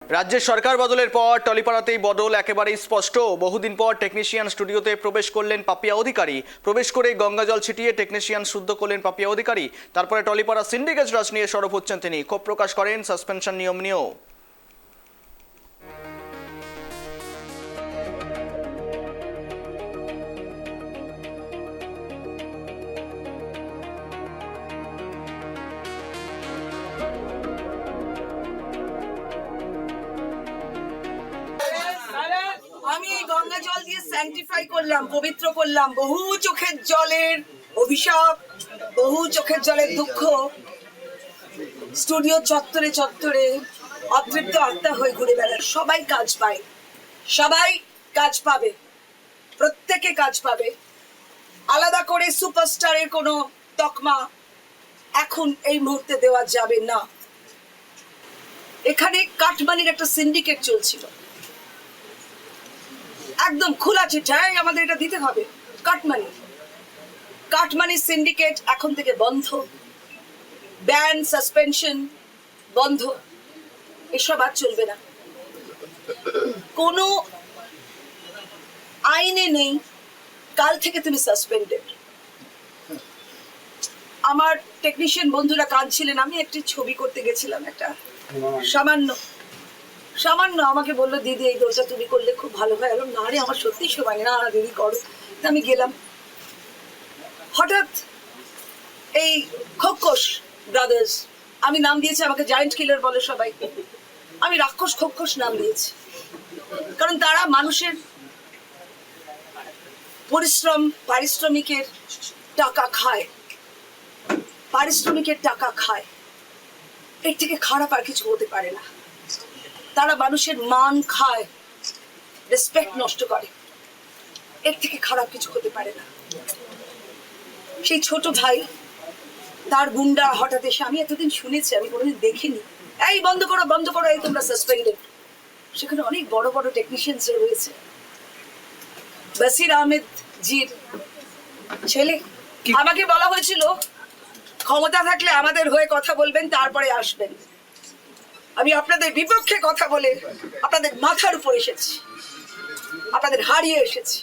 রাজ্যের সরকার বদলের পর টলিপাড়াতেই বদল একেবারেই স্পষ্ট। বহুদিন পর টেকনিশিয়ান স্টুডিওতে প্রবেশ করলেন পাপিয়া অধিকারী। প্রবেশ করে গঙ্গাজল ছিটিয়ে টেকনিশিয়ান শুদ্ধ করলেন পাপিয়া অধিকারী। তারপরে টলিপাড়া সিন্ডিকেট রাজ নিয়ে সরব হচ্ছেন তিনি। ক্ষোভ প্রকাশ করেন সাসপেনশন নিয়ম নিয়েও। আমি গঙ্গা জল দিয়ে স্যান্টিফাই করলাম, পবিত্র করলাম। বহু চোখের জলের অভিশাপ, বহু চোখের জলের দুঃখ স্টুডিও চত্বরে চত্বরে অতৃপ্ত আত্মা হয়ে ঘুরে বেড়ায়। সবাই কাজ পায়, সবাই কাজ পাবে, প্রত্যেকে কাজ পাবে। আলাদা করে সুপারস্টারের কোনো তকমা এখন এই মুহূর্তে দেওয়া যাবে না। এখানে কাটমানির একটা সিন্ডিকেট চলছিল, একদম খোলা চিঠায় আমাদের এটা দিতে হবে। কাটমানি সিন্ডিকেট এখন থেকে বন্ধ, ব্যান সাসপেনশন বন্ধ, এসব আর চলবে না। কোনো আইনে নেই কাল থেকে তুমি সাসপেন্ডেড। আমার টেকনিশিয়ান বন্ধুরা কাঁদছিলেন। আমি একটি ছবি করতে গেছিলাম, একটা সামান্য আমাকে বললো, দিদি এই দোলটা তুমি করলে খুব ভালো হয়। এরকম না রে, আমার সত্যি সময় না, দিদি করো। আমি গেলাম, হঠাৎ এই খোকস ব্রাদার্স, আমি নাম দিয়েছি, আমাকে জায়েন্ট কিলার বলে সবাই, আমি রাক্ষস খোকস নাম দিয়েছি। কারণ তারা মানুষের পরিশ্রম, পারিশ্রমিকের টাকা খায়, এর থেকে খারাপ আর কিছু হতে পারে না। তারা মানুষের মান খায়, রেসপেক্ট নষ্ট করে, এর থেকে খারাপ কিছু হতে পারে না। সেই ছোট ভাই, তার গুন্ডা হঠাৎ এসে, আমি এতদিন শুনেছি, আমি কোনোদিন দেখিনি, এই বন্ধ করো, এই তোমরা সাসপেন্ডেড। সেখানে অনেক বড় বড় টেকনিশিয়ানস রয়েছে। বাসির আহমেদ জির ছেলে। আমাকে বলা হয়েছিল ক্ষমতা থাকলে আমাদের হয়ে কথা বলবেন, তারপরে আসবেন। আমি আপনাদের বিপক্ষে কথা বলে আপনাদের মাথার উপর এসেছি, আপনাদের হারিয়ে এসেছি।